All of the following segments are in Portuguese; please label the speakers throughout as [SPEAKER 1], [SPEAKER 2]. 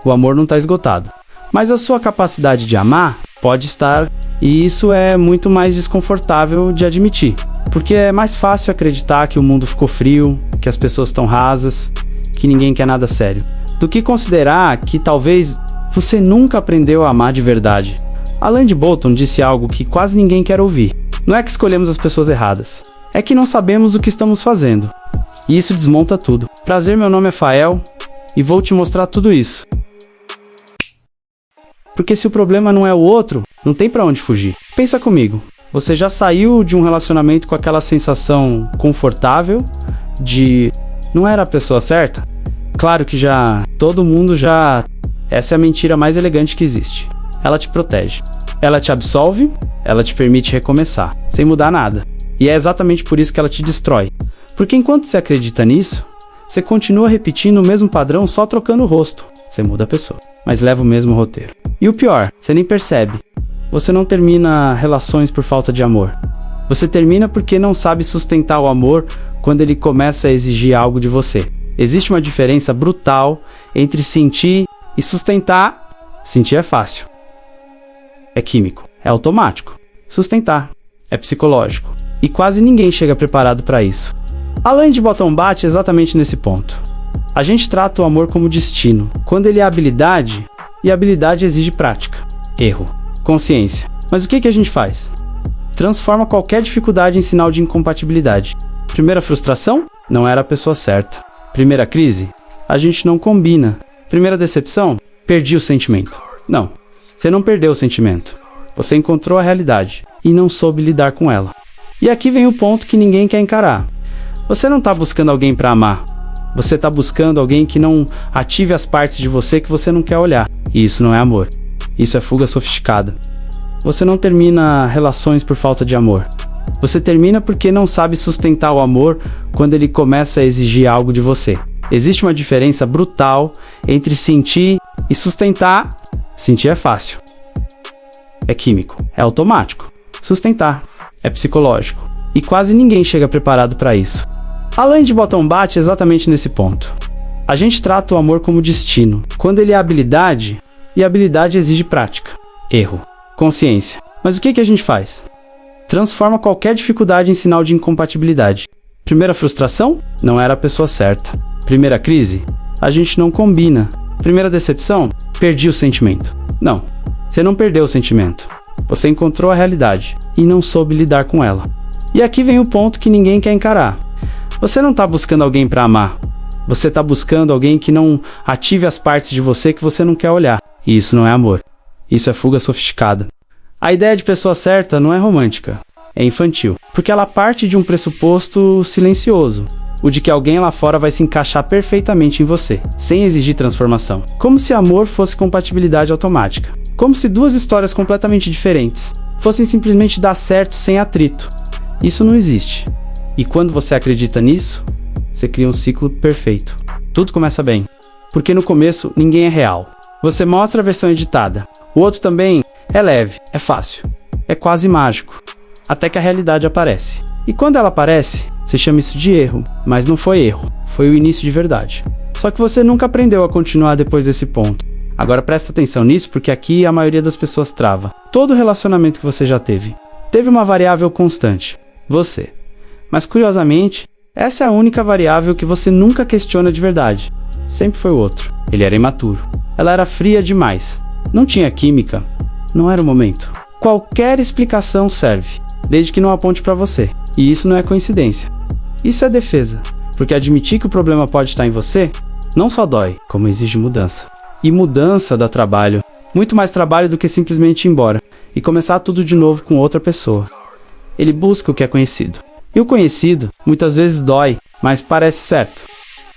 [SPEAKER 1] o amor não está esgotado. Mas a sua capacidade de amar pode estar, e isso é muito mais desconfortável de admitir. Porque é mais fácil acreditar que o mundo ficou frio, que as pessoas estão rasas, que ninguém quer nada sério, do que considerar que talvez você nunca aprendeu a amar de verdade. Alain de Botton disse algo que quase ninguém quer ouvir. Não é que escolhemos as pessoas erradas, é que não sabemos o que estamos fazendo. E isso desmonta tudo. Prazer, meu nome é Fael, e vou te mostrar tudo isso. Porque se o problema não é o outro, não tem pra onde fugir. Pensa comigo. Você já saiu de um relacionamento com aquela sensação confortável de não era a pessoa certa? Claro que já, todo mundo já... Essa é a mentira mais elegante que existe. Ela te protege. Ela te absolve, ela te permite recomeçar, sem mudar nada. E é exatamente por isso que ela te destrói. Porque enquanto você acredita nisso, você continua repetindo o mesmo padrão só trocando o rosto. Você muda a pessoa, mas leva o mesmo roteiro. E o pior, você nem percebe. Você não termina relações por falta de amor. Você termina porque não sabe sustentar o amor quando ele começa a exigir algo de você. Existe uma diferença brutal entre sentir e sustentar. Sentir é fácil. É químico. É automático. Sustentar é psicológico. E quase ninguém chega preparado para isso. Alain de Botton bate exatamente nesse ponto. A gente trata o amor como destino, quando ele é habilidade, e a habilidade exige prática. Erro. Consciência. Mas o que a gente faz? Transforma qualquer dificuldade em sinal de incompatibilidade. Primeira frustração? Não era a pessoa certa. Primeira crise? A gente não combina. Primeira decepção? Perdi o sentimento. Não. Você não perdeu o sentimento. Você encontrou a realidade e não soube lidar com ela. E aqui vem o ponto que ninguém quer encarar. Você não está buscando alguém para amar. Você está buscando alguém que não ative as partes de você que você não quer olhar. E isso não é amor. Isso é fuga sofisticada. Você não termina relações por falta de amor. Você termina porque não sabe sustentar o amor quando ele começa a exigir algo de você. Existe uma diferença brutal entre sentir e sustentar. Sentir é fácil. É químico. É automático. Sustentar é psicológico. E quase ninguém chega preparado para isso. Alain de Botton bate exatamente nesse ponto. A gente trata o amor como destino, quando ele é habilidade, e a habilidade exige prática. Erro. Consciência. Mas o que a gente faz? Transforma qualquer dificuldade em sinal de incompatibilidade. Primeira frustração? Não era a pessoa certa. Primeira crise? A gente não combina. Primeira decepção? Perdi o sentimento. Não. Você não perdeu o sentimento. Você encontrou a realidade e não soube lidar com ela. E aqui vem o ponto que ninguém quer encarar. Você não está buscando alguém para amar. Você está buscando alguém que não ative as partes de você que você não quer olhar. E isso não é amor. Isso é fuga sofisticada. A ideia de pessoa certa não é romântica. É infantil. Porque ela parte de um pressuposto silencioso. O de que alguém lá fora vai se encaixar perfeitamente em você, sem exigir transformação. Como se amor fosse compatibilidade automática. Como se duas histórias completamente diferentes fossem simplesmente dar certo sem atrito. Isso não existe. E quando você acredita nisso, você cria um ciclo perfeito. Tudo começa bem. Porque no começo, ninguém é real. Você mostra a versão editada. O outro também é leve, é fácil. É quase mágico. Até que a realidade aparece. E quando ela aparece, você chama isso de erro. Mas não foi erro. Foi o início de verdade. Só que você nunca aprendeu a continuar depois desse ponto. Agora presta atenção nisso, porque aqui a maioria das pessoas trava. Todo relacionamento que você já teve uma variável constante. Você. Mas curiosamente, essa é a única variável que você nunca questiona de verdade. Sempre foi o outro. Ele era imaturo. Ela era fria demais. Não tinha química. Não era o momento. Qualquer explicação serve, desde que não aponte para você. E isso não é coincidência. Isso é defesa. Porque admitir que o problema pode estar em você, não só dói, como exige mudança. E mudança dá trabalho. Muito mais trabalho do que simplesmente ir embora e começar tudo de novo com outra pessoa. Ele busca o que é conhecido. E o conhecido, muitas vezes dói, mas parece certo.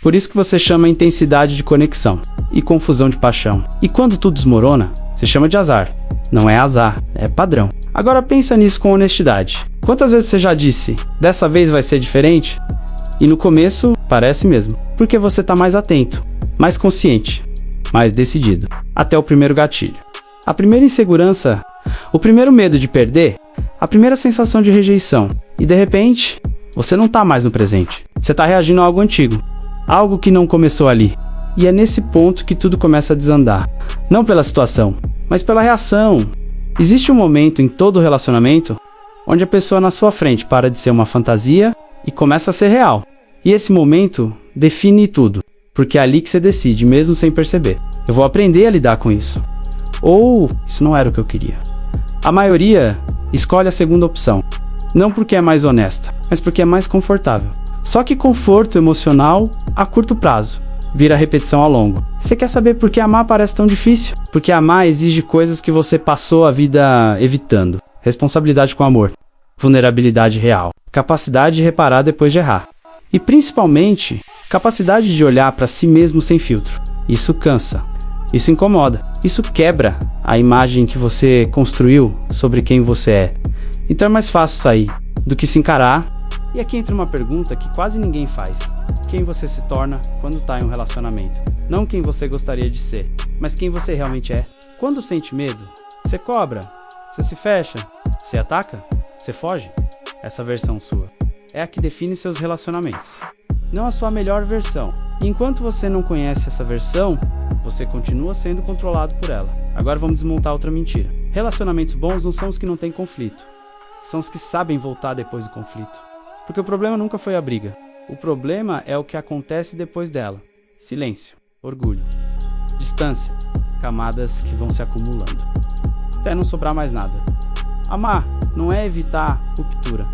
[SPEAKER 1] Por isso que você chama intensidade de conexão e confusão de paixão. E quando tudo desmorona, você chama de azar. Não é azar, é padrão. Agora pensa nisso com honestidade. Quantas vezes você já disse, dessa vez vai ser diferente? E no começo, parece mesmo. Porque você está mais atento, mais consciente, mais decidido. Até o primeiro gatilho. A primeira insegurança, o primeiro medo de perder, a primeira sensação de rejeição. E de repente, você não está mais no presente. Você está reagindo a algo antigo. Algo que não começou ali. E é nesse ponto que tudo começa a desandar. Não pela situação, mas pela reação. Existe um momento em todo relacionamento onde a pessoa na sua frente para de ser uma fantasia e começa a ser real. E esse momento define tudo, porque é ali que você decide, mesmo sem perceber. Eu vou aprender a lidar com isso. Ou isso não era o que eu queria. A maioria escolhe a segunda opção. Não porque é mais honesta, mas porque é mais confortável. Só que conforto emocional a curto prazo vira repetição a longo. Você quer saber por que amar parece tão difícil? Porque amar exige coisas que você passou a vida evitando. Responsabilidade com amor, vulnerabilidade real, capacidade de reparar depois de errar. E principalmente, capacidade de olhar para si mesmo sem filtro. Isso cansa, isso incomoda, isso quebra a imagem que você construiu sobre quem você é. Então é mais fácil sair do que se encarar. E aqui entra uma pergunta que quase ninguém faz. Quem você se torna quando está em um relacionamento? Não quem você gostaria de ser, mas quem você realmente é. Quando sente medo, você cobra, você se fecha, você ataca, você foge. Essa versão sua é a que define seus relacionamentos, não a sua melhor versão. E enquanto você não conhece essa versão, você continua sendo controlado por ela. Agora vamos desmontar outra mentira. Relacionamentos bons não são os que não têm conflito, são os que sabem voltar depois do conflito. Porque o problema nunca foi a briga. O problema é o que acontece depois dela. Silêncio, orgulho, distância, camadas que vão se acumulando, até não sobrar mais nada. Amar não é evitar ruptura,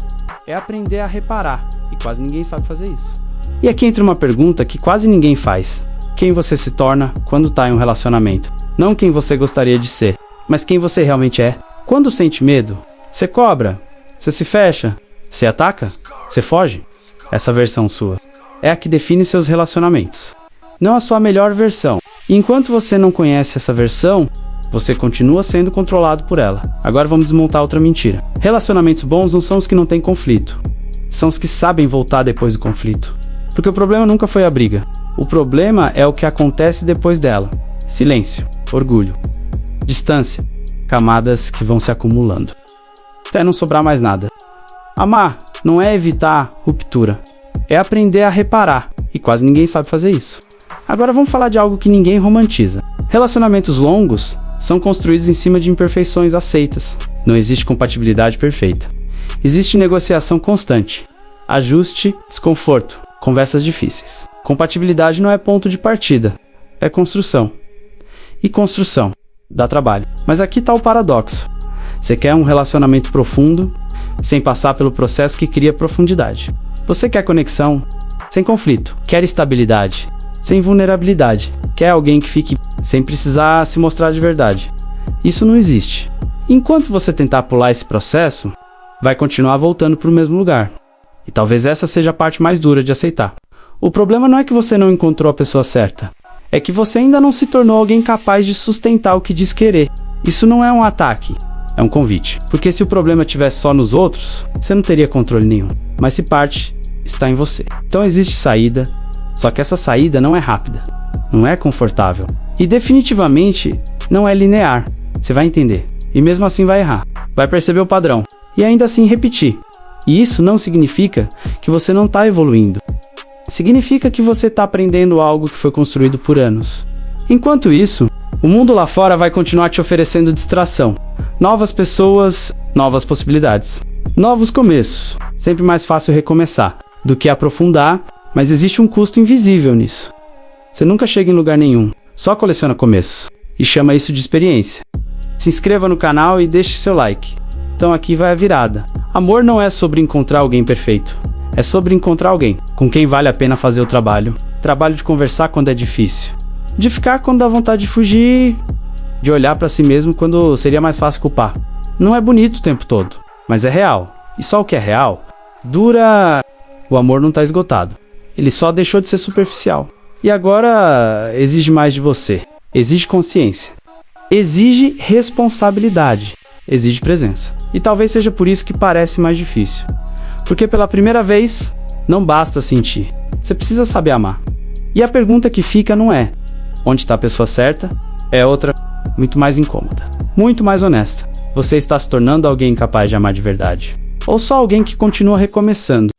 [SPEAKER 1] é aprender a reparar, e quase ninguém sabe fazer isso. E aqui entra uma pergunta que quase ninguém faz. Quem você se torna quando está em um relacionamento? Não quem você gostaria de ser, mas quem você realmente é. Quando sente medo, você cobra, você se fecha, você ataca, você foge. Essa versão sua é a que define seus relacionamentos, não a sua melhor versão. E enquanto você não conhece essa versão, você continua sendo controlado por ela. Agora vamos desmontar outra mentira. Relacionamentos bons não são os que não têm conflito, são os que sabem voltar depois do conflito. Porque o problema nunca foi a briga. O problema é o que acontece depois dela. Silêncio, orgulho, distância, camadas que vão se acumulando, até não sobrar mais nada. Amar não é evitar ruptura, é aprender a reparar, e quase ninguém sabe fazer isso. Agora vamos falar de algo que ninguém romantiza. Relacionamentos longos são construídos em cima de imperfeições aceitas. Não existe compatibilidade perfeita. Existe negociação constante, ajuste, desconforto, conversas difíceis. Compatibilidade não é ponto de partida, é construção. E construção dá trabalho. Mas aqui está o paradoxo. Você quer um relacionamento profundo, sem passar pelo processo que cria profundidade. Você quer conexão, sem conflito. Quer estabilidade, sem vulnerabilidade. Quer alguém que fique sem precisar se mostrar de verdade. Isso não existe. Enquanto você tentar pular esse processo, vai continuar voltando para o mesmo lugar. E talvez essa seja a parte mais dura de aceitar. O problema não é que você não encontrou a pessoa certa. É que você ainda não se tornou alguém capaz de sustentar o que diz querer. Isso não é um ataque. É um convite. Porque se o problema estivesse só nos outros, você não teria controle nenhum. Mas se parte, está em você. Então existe saída, só que essa saída não é rápida, não é confortável. E definitivamente não é linear. Você vai entender. E mesmo assim vai errar. Vai perceber o padrão. E ainda assim repetir. E isso não significa que você não está evoluindo. Significa que você está aprendendo algo que foi construído por anos. Enquanto isso, o mundo lá fora vai continuar te oferecendo distração. Novas pessoas, novas possibilidades. Novos começos. Sempre mais fácil recomeçar do que aprofundar, mas existe um custo invisível nisso. Você nunca chega em lugar nenhum, só coleciona começos. E chama isso de experiência. Se inscreva no canal e deixe seu like. Então aqui vai a virada. Amor não é sobre encontrar alguém perfeito. É sobre encontrar alguém com quem vale a pena fazer o trabalho. Trabalho de conversar quando é difícil. De ficar quando dá vontade de fugir. De olhar pra si mesmo quando seria mais fácil culpar. Não é bonito o tempo todo, mas é real. E só o que é real dura. O amor não tá esgotado. Ele só deixou de ser superficial. E agora exige mais de você. Exige consciência. Exige responsabilidade. Exige presença. E talvez seja por isso que parece mais difícil. Porque pela primeira vez, não basta sentir. Você precisa saber amar. E a pergunta que fica não é onde está a pessoa certa, é outra, muito mais incômoda, muito mais honesta. Você está se tornando alguém capaz de amar de verdade? Ou só alguém que continua recomeçando?